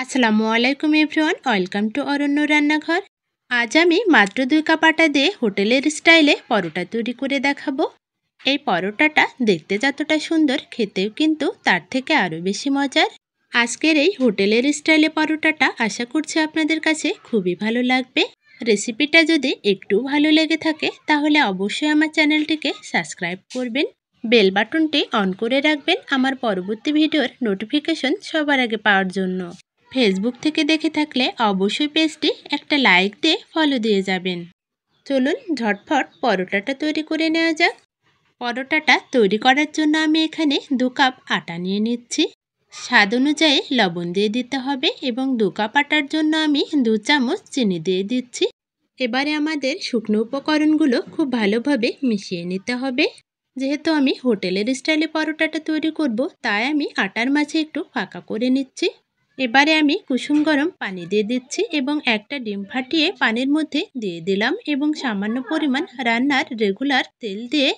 আসসালামু আলাইকুম everyone, welcome to অরণ্য রান্নাঘর। আজ আমি মাত্র 2 কাপ আটা দিয়ে হোটেলের স্টাইলে পরোটা তৈরি করে দেখাবো। এই পরোটাটা দেখতে যতটা সুন্দর, খেতেও কিন্তু তার থেকে আরও বেশি মজার। আজকের এই হোটেলের স্টাইলে পরোটাটা আশা করছি আপনাদের কাছে খুবই ভালো লাগবে। রেসিপিটা যদি একটু ভালো লেগে থাকে তাহলে অবশ্যই আমার চ্যানেলটিকে সাবস্ক্রাইব করবেন, বেল বাটনটি অন করে রাখবেন আমার পরবর্তী ভিডিওর নোটিফিকেশন সবার আগে পাওয়ার জন্য। ফেসবুক থেকে দেখে থাকলে অবশ্যই পেজটি একটা লাইক দিয়ে ফলো দিয়ে যাবেন। চলুন ঝটফট পরোটাটা তৈরি করে নেওয়া যাক। পরোটাটা তৈরি করার জন্য আমি এখানে 2 কাপ আটা নিয়ে নিচ্ছি। স্বাদ অনুযায়ী লবণ দিয়ে দিতে হবে এবং 2 কাপ আটার জন্য আমি 2 চামচ চিনি দিয়ে দিচ্ছি। এবারে আমাদের শুকনো উপকরণগুলো খুব ভালোভাবে মিশিয়ে নিতে হবে। যেহেতু আমি হোটেলের স্টাইলে পরোটাটা তৈরি করব, তাই আমি আটার মাঝে একটু ফাঁকা করে নিচ্ছি। এবারে আমি কুসুম গরম পানি দিয়ে দিচ্ছি এবং একটা ডিম ফাটিয়ে পানির মধ্যে দিয়ে দিলাম এবং সামান্য পরিমাণ রান্নার রেগুলার তেল দিয়ে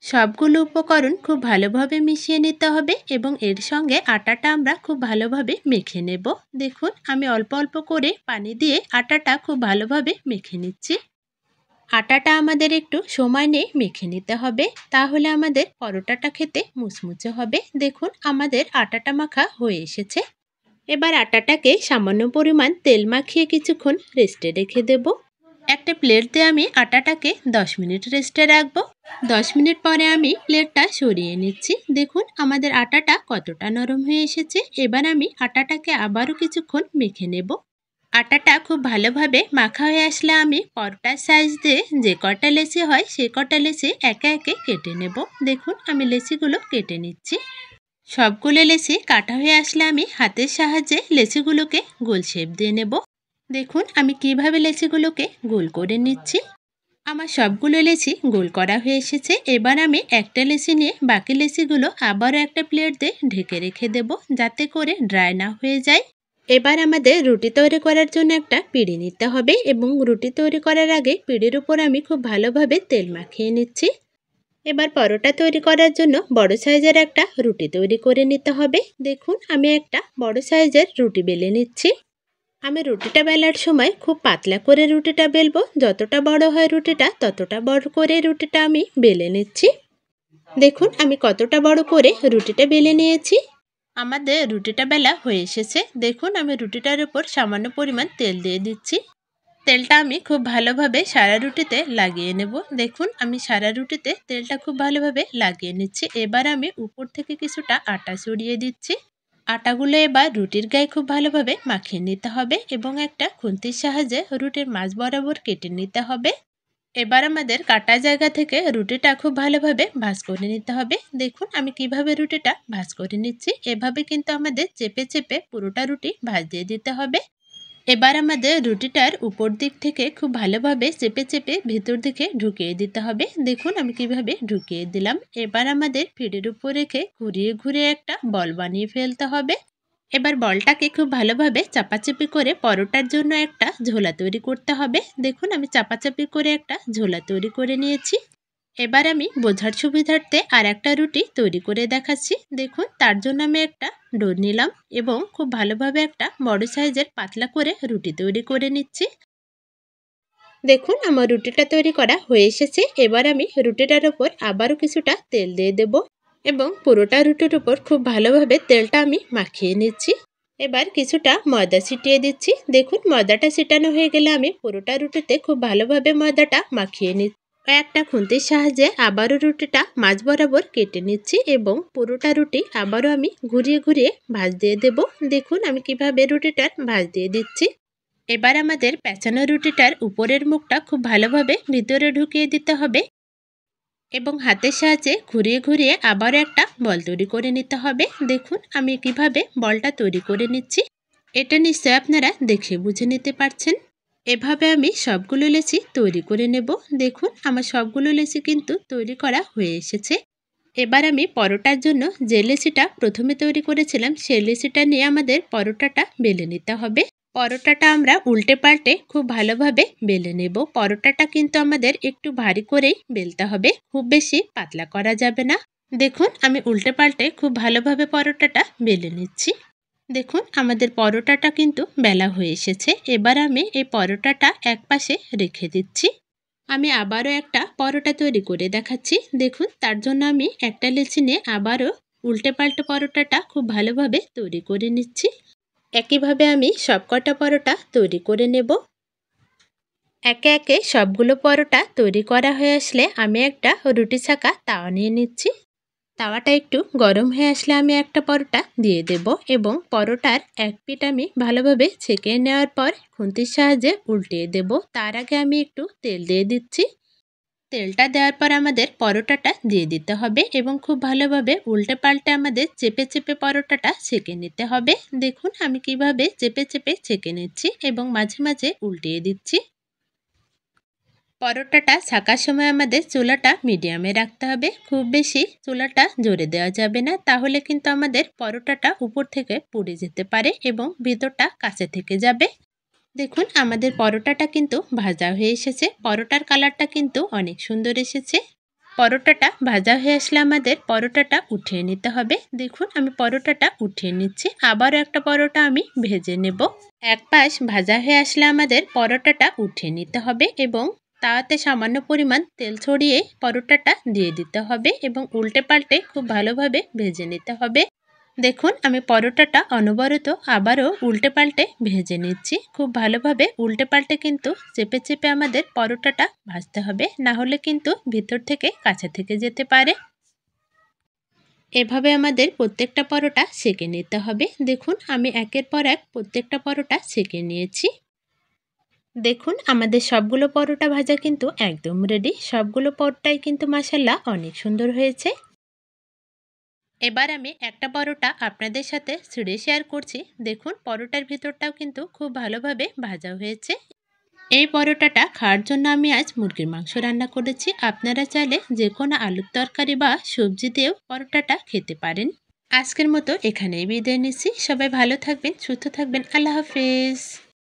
সবগুলো উপকরণ খুব ভালোভাবে মিশিয়ে নিতে হবে এবং এর সঙ্গে আটাটা আমরা খুব ভালোভাবে মেখে নেব। দেখুন, আমি অল্প অল্প করে পানি দিয়ে আটাটা খুব ভালোভাবে মেখে নিচ্ছি। আটাটা আমাদের একটু সময় নিয়ে মেখে নিতে হবে, তাহলে আমাদের পরোটাটা খেতে মুচমুচে হবে। দেখুন, আমাদের আটাটা মাখা হয়ে এসেছে। এবার আটাটাকে সামান্য পরিমাণ তেল মাখিয়ে কিছুক্ষণ রেস্টে রেখে দেব। একটা প্লেট দিয়ে আমি আটাটাকে 10 মিনিট রেস্টে রাখবো। 10 মিনিট পরে আমি প্লেটটা সরিয়ে নিচ্ছি। দেখুন, আমাদের আটাটা কতটা নরম হয়ে এসেছে। এবার আমি আটাটাকে আবারও কিছুক্ষণ মেখে নেব। আটাটা খুব ভালোভাবে মাখা হয়ে আসলে আমি পরোটার সাইজ দিয়ে যে কটা লেচি হয় সেই কটা লেচি একে একে কেটে নেব। দেখুন, আমি লেচিগুলো কেটে নিচ্ছি। সবগুলো লেচি কাটা হয়ে আসলে আমি হাতের সাহায্যে লেচিগুলোকে গোল শেপ দিয়ে নেব। দেখুন, আমি কিভাবে লেচিগুলোকে গোল করে নিচ্ছি। আমার সবগুলো লেচি গোল করা হয়ে এসেছে। এবার আমি একটা লেচি নিয়ে বাকি লেচিগুলো আবারও একটা প্লেট দিয়ে ঢেকে রেখে দেব, যাতে করে ড্রাই না হয়ে যায়। এবার আমাদের রুটি তৈরি করার জন্য একটা পিঁড়ি নিতে হবে এবং রুটি তৈরি করার আগে পিঁড়ির উপর আমি খুব ভালোভাবে তেল মাখিয়ে নিচ্ছি। এবার পরোটা তৈরি করার জন্য বড় সাইজের একটা রুটি তৈরি করে নিতে হবে। দেখুন, আমি একটা বড় সাইজের রুটি বেলে নিচ্ছি। আমি রুটিটা বেলার সময় খুব পাতলা করে রুটিটা বেলবো। যতটা বড় হয় রুটিটা ততটা বড় করে রুটিটা আমি বেলে নিচ্ছি। দেখুন, আমি কতটা বড় করে রুটিটা বেলে নিয়েছি। আমাদের রুটিটা বেলা হয়ে এসেছে। দেখুন, আমি রুটিটার উপর সামান্য পরিমাণ তেল দিয়ে দিচ্ছি। তেলটা আমি খুব ভালোভাবে সারা রুটিতে লাগিয়ে নেব। দেখুন, আমি সারা রুটিতে তেলটা খুব ভালোভাবে লাগিয়ে নিচ্ছি। এবার আমি উপর থেকে কিছুটা আটা ছড়িয়ে দিচ্ছি। আটাগুলো এবার রুটির গায়ে খুব ভালোভাবে মাখিয়ে নিতে হবে এবং একটা খুন্তির সাহায্যে রুটির মাঝ বরাবর কেটে নিতে হবে। এবার আমাদের কাটা জায়গা থেকে রুটিটা খুব ভালোভাবে ভাঁজ করে নিতে হবে। দেখুন, আমি কিভাবে রুটিটা ভাঁজ করে নিচ্ছি। এভাবে কিন্তু আমাদের চেপে চেপে পুরোটা রুটি ভাঁজ দিয়ে দিতে হবে। এবার আমাদের রুটিটার উপর দিক থেকে খুব ভালোভাবে চেপে চেপে ভেতর দিকে ঢুকিয়ে দিতে হবে। দেখুন, আমি কিভাবে ঢুকিয়ে দিলাম। এবার আমাদের পিঠের উপর রেখে ঘুরিয়ে ঘুরিয়ে একটা বল বানিয়ে ফেলতে হবে। এবার বলটাকে খুব ভালোভাবে চাপাচাপি করে পরোটার জন্য একটা ঝোলা তৈরি করতে হবে। দেখুন, আমি চাপাচাপি করে একটা ঝোলা তৈরি করে নিয়েছি। এবার আমি বোঝার সুবিধার্থে আর একটা রুটি তৈরি করে দেখাচ্ছি। দেখুন, তার জন্য আমি একটা ডো নিলাম এবং খুব ভালোভাবে একটা বড় সাইজের পাতলা করে রুটি তৈরি করে নিচ্ছি। দেখুন, আমার রুটিটা তৈরি করা হয়ে এসেছে। এবার আমি রুটিটার উপর আবারও কিছুটা তেল দিয়ে দেব এবং পুরোটা রুটির উপর খুব ভালোভাবে তেলটা আমি মাখিয়ে নিচ্ছি। এবার কিছুটা ময়দা ছিটিয়ে দিচ্ছি। দেখুন, ময়দাটা ছিটানো হয়ে গেলে আমি পুরোটা রুটিতে খুব ভালোভাবে ময়দাটা মাখিয়ে নিচ্ছি। একটা খুন্তির সাহায্যে আবারও রুটিটা মাঝ বরাবর কেটে নিচ্ছি এবং পুরোটা রুটি আবারও আমি ঘুরিয়ে ঘুরিয়ে ভাঁজ দিয়ে দেব। দেখুন, আমি কিভাবে রুটিটার ভাঁজ দিয়ে দিচ্ছি। এবার আমাদের পেঁচানো রুটিটার উপরের মুখটা খুব ভালোভাবে ভিতরে ঢুকিয়ে দিতে হবে এবং হাতের সাহায্যে ঘুরিয়ে ঘুরিয়ে আবারও একটা বল তৈরি করে নিতে হবে। দেখুন, আমি কিভাবে বলটা তৈরি করে নিচ্ছি। এটা নিশ্চয় আপনারা দেখে বুঝে নিতে পারছেন। এভাবে আমি সবগুলো লেচি তৈরি করে নেব। দেখুন, আমার সবগুলো লেচি কিন্তু তৈরি করা হয়ে এসেছে। এবার আমি পরোটার জন্য যে লেচিটা প্রথমে তৈরি করেছিলাম সেই লেচিটা নিয়ে আমাদের পরোটাটা বেলে নিতে হবে। পরোটাটা আমরা উল্টে পাল্টে খুব ভালোভাবে বেলে নেব। পরোটাটা কিন্তু আমাদের একটু ভারী করেই বেলতে হবে, খুব বেশি পাতলা করা যাবে না। দেখুন, আমি উল্টে পাল্টে খুব ভালোভাবে পরোটাটা বেলে নিচ্ছি। দেখুন আমাদের পরোটাটা কিন্তু বেলা হয়ে এসেছে। এবার আমি এই পরোটাটা এক পাশে রেখে দিচ্ছি। আমি আবারও একটা পরোটা তৈরি করে দেখাচ্ছি। দেখুন তার জন্য আমি একটা লেচি নিয়ে আবারও উল্টে পাল্টে পরোটাটা খুব ভালোভাবে তৈরি করে নিচ্ছি। একইভাবে আমি সবকটা পরোটা তৈরি করে নেব। একে একে সবগুলো পরোটা তৈরি করা হয়ে আসলে আমি একটা রুটি ছাঁকা তাওয়া নিয়ে নিচ্ছি। তাওয়াটা একটু গরম হয়ে আসলে আমি একটা পরোটা দিয়ে দেব এবং পরোটার এক পিঠ আমি ভালোভাবে ছেঁকে নেওয়ার পর খুন্তির সাহায্যে উল্টিয়ে দেব। তার আগে আমি একটু তেল দিয়ে দিচ্ছি। তেলটা দেওয়ার পর আমাদের পরোটাটা দিয়ে দিতে হবে এবং খুব ভালোভাবে উল্টে পাল্টে আমাদের চেপে চেপে পরোটাটা ছেঁকে নিতে হবে। দেখুন আমি কিভাবে চেপে চেপে ছেঁকে নিচ্ছি এবং মাঝে মাঝে উল্টিয়ে দিচ্ছি। পরোটাটা ছাকার সময় আমাদের চুলাটা মিডিয়ামে রাখতে হবে। খুব বেশি চুলাটা জোরে দেওয়া যাবে না, তাহলে কিন্তু আমাদের পরোটাটা উপর থেকে পুড়ে যেতে পারে এবং ভিতরটা কাঁচা থেকে যাবে। দেখুন আমাদের পরোটাটা কিন্তু ভাজা হয়ে এসেছে। পরোটার কালারটা কিন্তু অনেক সুন্দর এসেছে। পরোটাটা ভাজা হয়ে আসলে আমাদের পরোটাটা উঠিয়ে নিতে হবে। দেখুন আমি পরোটাটা উঠিয়ে নিচ্ছি। আবারও একটা পরোটা আমি ভেজে নেব। এক পাশ ভাজা হয়ে আসলে আমাদের পরোটাটা উঠিয়ে নিতে হবে এবং তাতে সামান্য পরিমাণ তেল ছড়িয়ে পরোটাটা দিয়ে দিতে হবে এবং উল্টে পাল্টে খুব ভালোভাবে ভেজে নিতে হবে। দেখুন আমি পরোটাটা অনবরত আবারও উল্টে পাল্টে ভেজে নিচ্ছি। খুব ভালোভাবে উল্টে পাল্টে কিন্তু চেপে চেপে আমাদের পরোটাটা ভাজতে হবে, না হলে কিন্তু ভিতর থেকে কাঁচা থেকে যেতে পারে। এভাবে আমাদের প্রত্যেকটা পরোটা সেঁকে নিতে হবে। দেখুন আমি একের পর এক প্রত্যেকটা পরোটা সেঁকে নিয়েছি। দেখুন আমাদের সবগুলো পরোটা ভাজা কিন্তু একদম রেডি। সবগুলো পরোটাই কিন্তু মাশাআল্লাহ অনেক সুন্দর হয়েছে। এবার আমি একটা পরোটা আপনাদের সাথে ছিঁড়ে শেয়ার করছি। দেখুন পরোটার ভিতরটাও কিন্তু খুব ভালোভাবে ভাজা হয়েছে। এই পরোটাটা খাওয়ার জন্য আমি আজ মুরগির মাংস রান্না করেছি। আপনারা চাইলে যে কোনো আলুর তরকারি বা সবজি দিয়েও পরোটাটা খেতে পারেন। আজকের মতো এখানেই বিদায় নিচ্ছি। সবাই ভালো থাকবেন, সুস্থ থাকবেন। আল্লাহ হাফেজ।